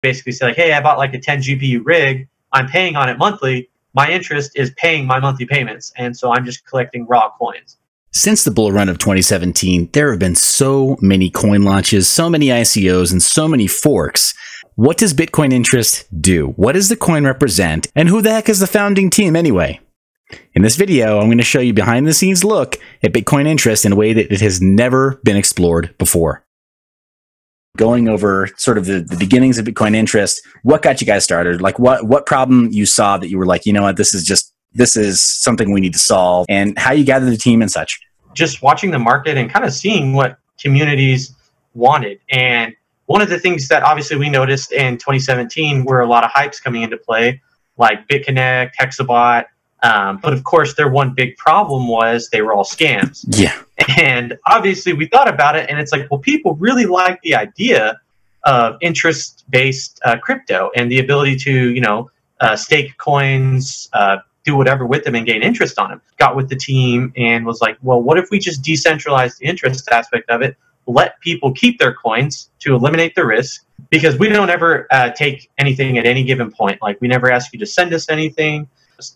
basically say like, hey, I bought like a 10 GPU rig. I'm paying on it monthly. My interest is paying my monthly payments. And so I'm just collecting raw coins. Since the bull run of 2017, there have been so many coin launches, so many ICOs, and so many forks. What does Bitcoin Interest do? What does the coin represent? And who the heck is the founding team anyway? In this video, I'm going to show you behind the scenes look at Bitcoin Interest in a way that it has never been explored before. Going over sort of the beginnings of Bitcoin Interest, what got you guys started? Like what problem you saw that you were like, you know what, this is something we need to solve, and how you gathered the team and such? Just watching the market and kind of seeing what communities wanted. And one of the things that obviously we noticed in 2017 were a lot of hypes coming into play, like BitConnect, Hexabot. But of course, their one big problem was they were all scams. Yeah. And obviously we thought about it, and it's like, well, people really like the idea of interest-based crypto and the ability to, stake coins, do whatever with them and gain interest on them. Got with the team and was like, well, what if we just decentralize the interest aspect of it, let people keep their coins to eliminate the risk, because we don't ever take anything at any given point. Like, we never ask you to send us anything.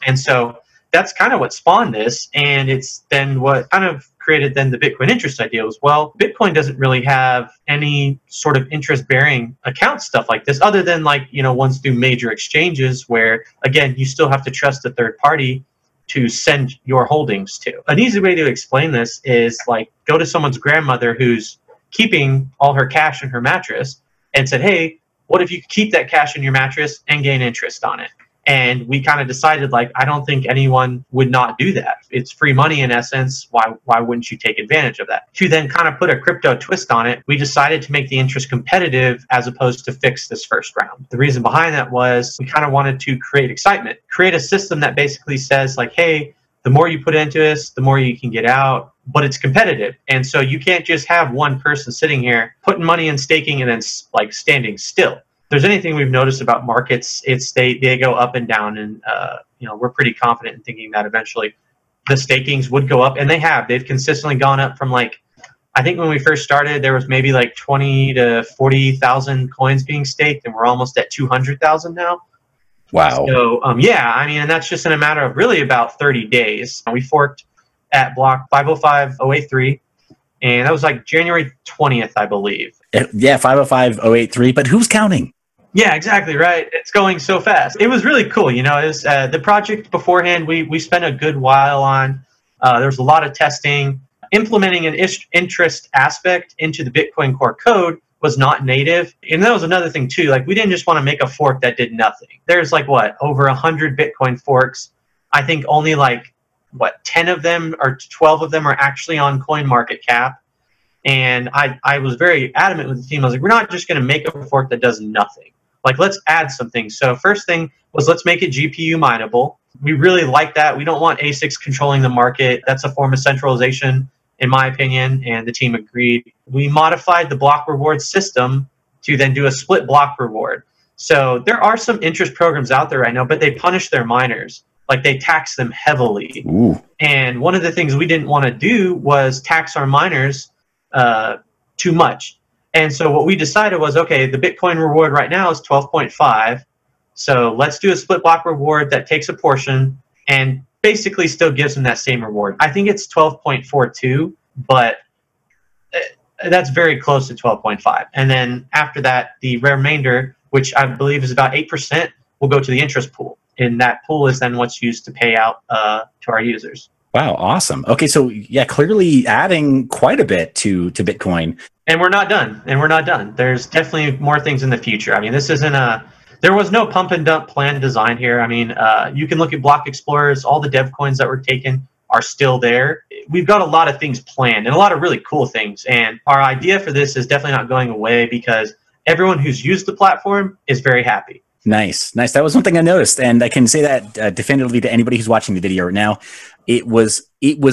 And so that's kind of what spawned this. And it's then what kind of created then the Bitcoin Interest idea was, well, Bitcoin doesn't really have any sort of interest-bearing account stuff like this, other than like, ones through major exchanges where, again, you still have to trust a third party to send your holdings to. An easy way to explain this is like, go to someone's grandmother who's keeping all her cash in her mattress and said, hey, what if you could keep that cash in your mattress and gain interest on it? And we kind of decided, like, I don't think anyone would not do that. It's free money in essence. Why wouldn't you take advantage of that? To then kind of put a crypto twist on it, we decided to make the interest competitive as opposed to fix this first round. The reason behind that was we kind of wanted to create excitement, create a system that basically says like, hey, the more you put into this, the more you can get out, but it's competitive. And so you can't just have one person sitting here putting money in staking and then like standing still. If there's anything we've noticed about markets, it's they go up and down, and we're pretty confident in thinking that eventually the stakings would go up, and they've consistently gone up from, like, I think when we first started there was maybe like 20 to 40,000 coins being staked, and we're almost at 200,000 now. Wow. So and that's just in a matter of really about 30 days. We forked at block 505083, and that was like January 20th, I believe. Yeah, 505083, but who's counting? Yeah, exactly, right. It's going so fast. It was really cool. It was the project beforehand we spent a good while on. There was a lot of testing. Implementing an interest aspect into the Bitcoin core code was not native. And that was another thing too. Like, we didn't just want to make a fork that did nothing. There's like, over 100 Bitcoin forks. I think only 10 of them or 12 of them are actually on CoinMarketCap. And I was very adamant with the team. I was like, we're not just going to make a fork that does nothing. Like, let's add something. So first thing was, let's make it GPU mineable. We really like that. We don't want ASICs controlling the market. That's a form of centralization, in my opinion, and the team agreed. We modified the block reward system to then do a split block reward. So there are some interest programs out there right now, but they punish their miners. Like, they tax them heavily. Ooh. And one of the things we didn't want to do was tax our miners too much. And so what we decided was, okay, the Bitcoin reward right now is 12.5. So let's do a split block reward that takes a portion and basically still gives them that same reward. I think it's 12.42, but that's very close to 12.5. And then after that, the remainder, which I believe is about 8%, will go to the interest pool. And that pool is then what's used to pay out to our users. Wow, awesome. Okay, so yeah, clearly adding quite a bit to Bitcoin. And we're not done. There's definitely more things in the future. I mean, this isn't there was no pump and dump plan design here. I mean, you can look at block explorers. All the dev coins that were taken are still there. We've got a lot of things planned and a lot of really cool things. And our idea for this is definitely not going away, because everyone who's used the platform is very happy. Nice. That was one thing I noticed, and I can say that definitively to anybody who's watching the video right now. It was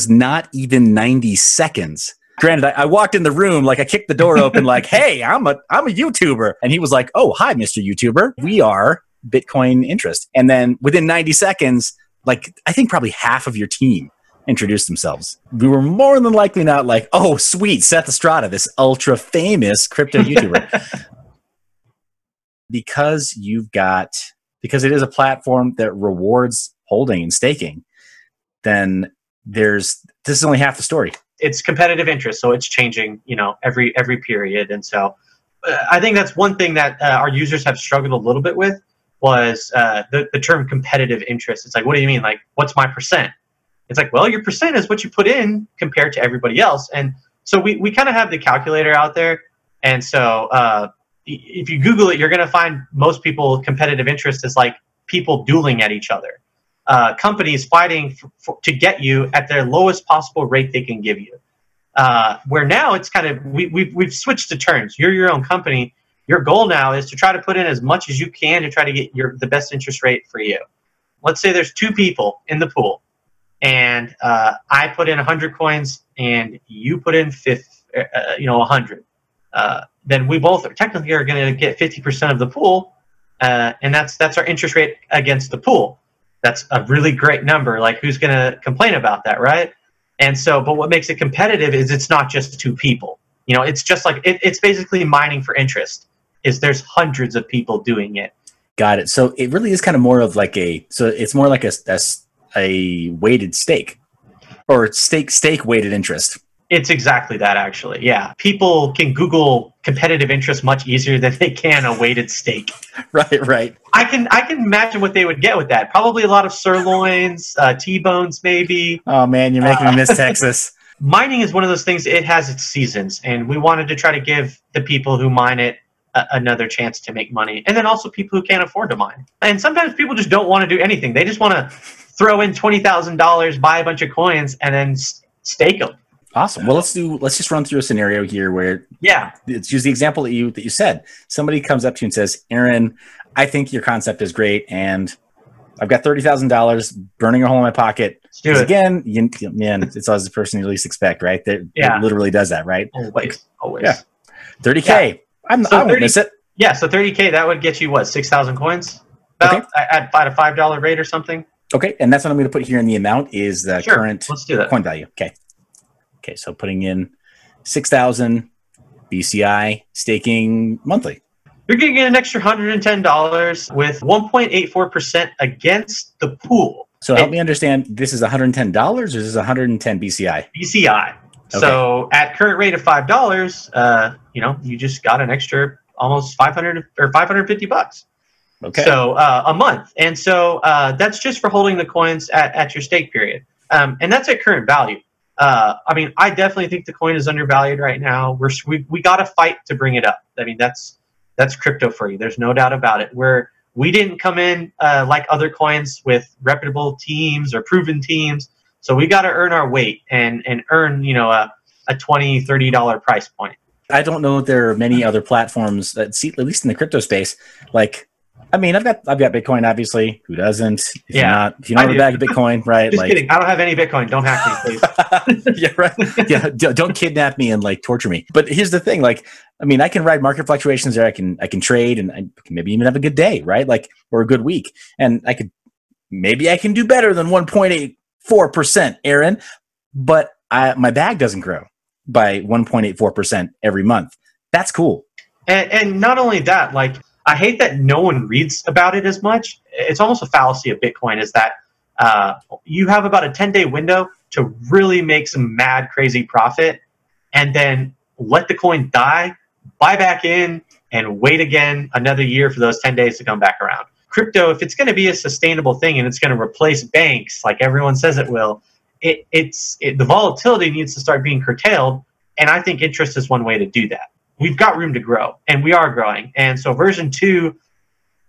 not even 90 seconds. Granted, I walked in the room, like, I kicked the door open, like, hey, I'm a YouTuber. And he was like, oh, hi, Mr. YouTuber. We are Bitcoin Interest. And then within 90 seconds, like, I think probably half of your team introduced themselves. We were more than likely not like, oh, sweet, Seth Estrada, this ultra famous crypto YouTuber. because because it is a platform that rewards holding and staking, then this is only half the story. It's competitive interest, so it's changing, every period. And so I think that's one thing that our users have struggled a little bit with was the term competitive interest. It's like, what do you mean? Like, what's my percent? It's like, well, your percent is what you put in compared to everybody else. And so we kind of have the calculator out there. And so if you Google it, you're going to find most people competitive interest is like people dueling at each other. Companies fighting to get you at their lowest possible rate they can give you. Where now it's kind of, we've switched to terms. You're your own company. Your goal now is to try to put in as much as you can to try to get the best interest rate for you. Let's say there's 2 people in the pool, and I put in 100 coins and you put in 100. Then we both technically are going to get 50% of the pool, and that's our interest rate against the pool. That's a really great number. Like, who's going to complain about that, right? And so, but what makes it competitive is it's not just 2 people. It's just like it's basically mining for interest. There's hundreds of people doing it. Got it. So it really is kind of more of like it's more like a weighted stake, or stake weighted interest. It's exactly that, actually. Yeah. People can Google competitive interest much easier than they can a weighted stake. Right. I can imagine what they would get with that. Probably a lot of sirloins, T-bones, maybe. Oh man, you're making me miss Texas. Mining is one of those things. It has its seasons, and we wanted to try to give the people who mine it another chance to make money, and then also people who can't afford to mine. And sometimes people just don't want to do anything. They just want to throw in $20,000, buy a bunch of coins, and then stake them. Awesome. Well, let's just run through a scenario here where, let's use the example that you said. Somebody comes up to you and says, Aaron, I think your concept is great, and I've got $30,000 burning a hole in my pocket. Again, man, it's always the person you least expect, right? It literally does that, right? Always. Yeah. 30K. I won't miss it. Yeah, so 30K, that would get you, what, 6,000 coins? About, at a $5 rate or something? Okay, and that's what I'm going to put here in the amount is the current coin value. Okay, so putting in 6,000 BCI staking monthly. You're going to get an extra $110 with 1.84% against the pool. So help me understand, this is $110 or is this 110 BCI? BCI. Okay. So at current rate of $5, you just got an extra almost 500 or 550 bucks. Okay. So a month. And so that's just for holding the coins at your stake period. And that's at current value. I definitely think the coin is undervalued right now. We got to fight to bring it up. I mean, that's crypto for you. There's no doubt about it. We didn't come in like other coins with reputable teams or proven teams. So we got to earn our weight and earn, a $20, $30 price point. I don't know if there are many other platforms that see, at least in the crypto space, like, I've got Bitcoin, obviously. Who doesn't? If you don't have a bag of Bitcoin, right? Just kidding. I don't have any Bitcoin. Don't hack me, please. Yeah, right. Yeah, don't kidnap me and torture me. But here's the thing: I can ride market fluctuations there. I can trade, and I can maybe even have a good day, right? Or a good week, and I can do better than 1.84%, Aaron. But my bag doesn't grow by 1.84% every month. That's cool. And not only that, I hate that no one reads about it as much. It's almost a fallacy of Bitcoin is that you have about a 10-day window to really make some mad, crazy profit, and then let the coin die, buy back in, and wait again another year for those 10 days to come back around. Crypto, if it's going to be a sustainable thing and it's going to replace banks like everyone says it will, the volatility needs to start being curtailed, and I think interest is one way to do that. We've got room to grow, and we are growing. And so version 2,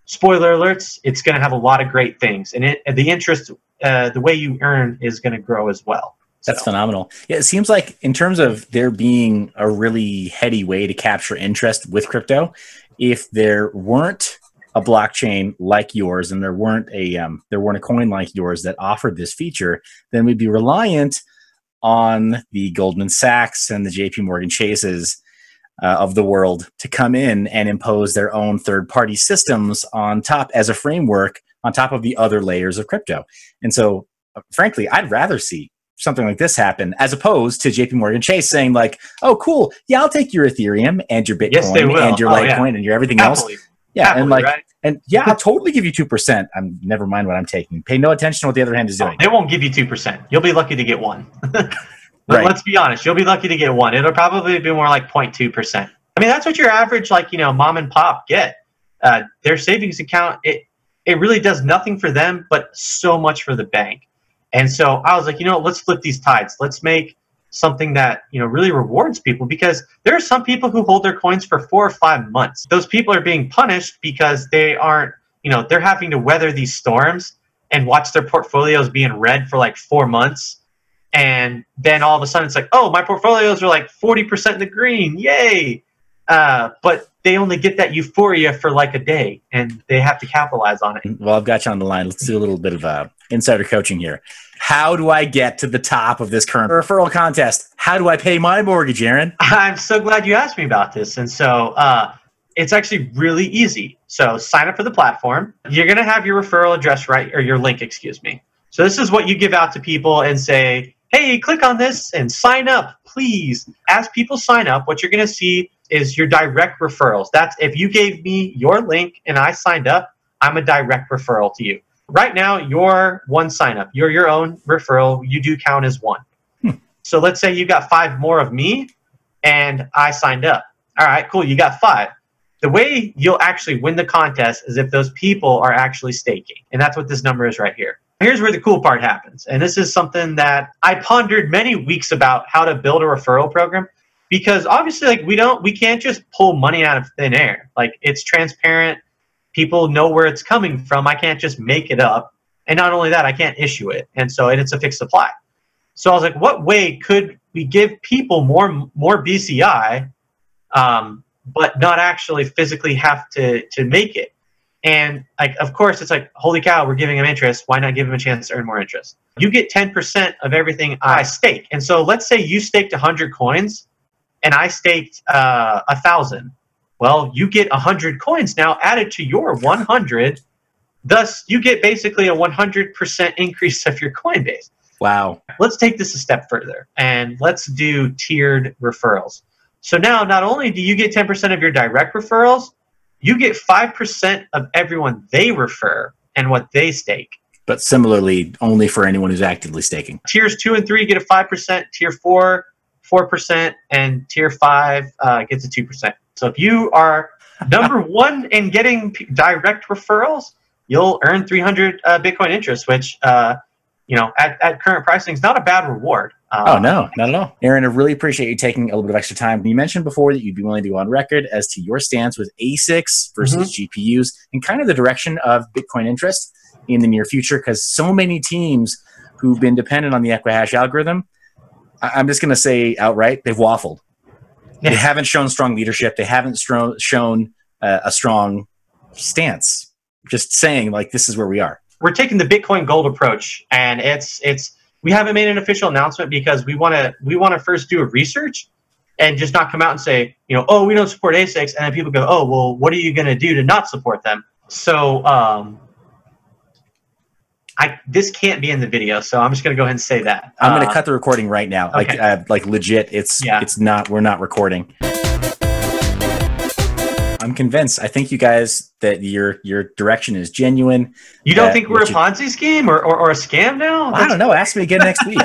spoiler alerts, it's going to have a lot of great things. And the interest, the way you earn is going to grow as well. That's phenomenal. Yeah, it seems like in terms of there being a really heady way to capture interest with crypto, if there weren't a blockchain like yours and there weren't a coin like yours that offered this feature, then we'd be reliant on the Goldman Sachs and the JP Morgan Chases of the world to come in and impose their own third-party systems on top as a framework on top of the other layers of crypto. And so, frankly, I'd rather see something like this happen as opposed to JP Morgan Chase saying oh, cool, yeah, I'll take your Ethereum and your Bitcoin and your Litecoin and your everything else. Yeah, Happily, and like, right? and yeah, I'll totally give you 2%. I'm never mind what I'm taking. Pay no attention to what the other hand is doing. They won't give you 2%. You'll be lucky to get 1. Right. Let's be honest. You'll be lucky to get 1. It'll probably be more like 0.2%. I mean, that's what your average, like, mom and pop get. Their savings account, it really does nothing for them, but so much for the bank. And so I was like, let's flip these tides. Let's make something that, really rewards people, because there are some people who hold their coins for 4 or 5 months. Those people are being punished because they aren't, they're having to weather these storms and watch their portfolios be in red for like 4 months. And then all of a sudden it's like, oh, my portfolios are like 40% in the green. Yay. But they only get that euphoria for like a day, and they have to capitalize on it. Well, I've got you on the line. Let's do a little bit of insider coaching here. How do I get to the top of this current referral contest? How do I pay my mortgage, Aaron? I'm so glad you asked me about this. And so it's actually really easy. So sign up for the platform. You're going to have your referral address, right? Or your link, excuse me. So this is what you give out to people and say, hey, click on this and sign up, please. As people sign up, what you're going to see is your direct referrals. That's if you gave me your link and I signed up, I'm a direct referral to you. Right now, you're one sign up. You're your own referral. You do count as 1. So let's say you got 5 more of me and I signed up. All right, cool. You got 5. The way you'll actually win the contest is if those people are actually staking. And that's what this number is right here. Here's where the cool part happens. And this is something that I pondered many weeks about how to build a referral program, because obviously like we can't just pull money out of thin air. Like, it's transparent. People know where it's coming from. I can't just make it up. And not only that, I can't issue it. And so it's a fixed supply. So I was like, what way could we give people more BCI, but not actually physically have to make it? And like, of course, it's like, holy cow, we're giving them interest. Why not give them a chance to earn more interest? You get 10% of everything I stake. And so let's say you staked 100 coins and I staked 1,000. Well, you get 100 coins now added to your 100. Thus, you get basically a 100% increase of your coin base. Wow. Let's take this a step further and let's do tiered referrals. So now, not only do you get 10% of your direct referrals, you get 5% of everyone they refer and what they stake. But similarly, only for anyone who's actively staking. Tiers 2 and 3 get a 5%, tier 4, 4%, and tier 5 gets a 2%. So if you are number 1 in getting direct referrals, you'll earn 300 Bitcoin interest, which, at current pricing is not a bad reward. Oh, no, not at all. Aaron, I really appreciate you taking a little bit of extra time. You mentioned before that you'd be willing to go on record as to your stance with ASICs versus GPUs and kind of the direction of Bitcoin interest in the near future, because so many teams who've been dependent on the Equihash algorithm, I'm just going to say outright, they've waffled. Yeah. They haven't shown strong leadership. They haven't shown a strong stance. Just saying, like, this is where we are. We're taking the Bitcoin Gold approach, and we haven't made an official announcement because we want to first do a research and just not come out and say, oh, we don't support ASICs, and then people go, oh, well, what are you going to do to not support them? So this can't be in the video, so I'm just going to go ahead and say that. I'm going to cut the recording right now. Okay. Like legit, it's not. We're not recording. I'm convinced. I think you guys that your direction is genuine. You don't think we're a Ponzi scheme or a scam now? I don't know. Ask me again next week.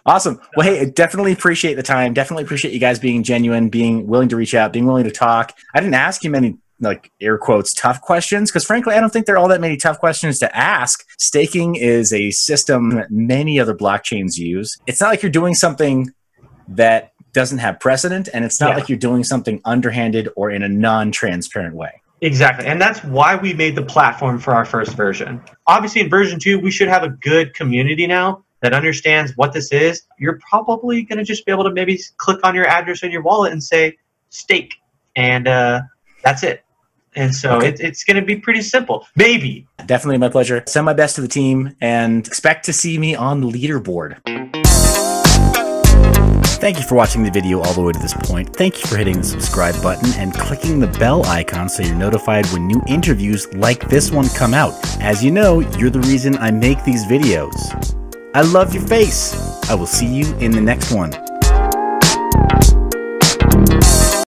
Awesome. Well, hey, I definitely appreciate the time. Definitely appreciate you guys being genuine, being willing to reach out, being willing to talk. I didn't ask you many, like, air quotes, tough questions, because frankly, I don't think there are all that many tough questions to ask. Staking is a system that many other blockchains use. It's not like you're doing something that doesn't have precedent, and it's not like you're doing something underhanded or in a non-transparent way. Exactly. And that's why we made the platform for our first version. Obviously, in version 2, we should have a good community now that understands what this is. You're probably going to just be able to maybe click on your address in your wallet and say stake, and that's it. And so it's going to be pretty simple. Maybe. Definitely my pleasure. Send my best to the team and expect to see me on the leaderboard. Thank you for watching the video all the way to this point. Thank you for hitting the subscribe button and clicking the bell icon so you're notified when new interviews like this one come out. As you know, you're the reason I make these videos. I love your face. I will see you in the next one.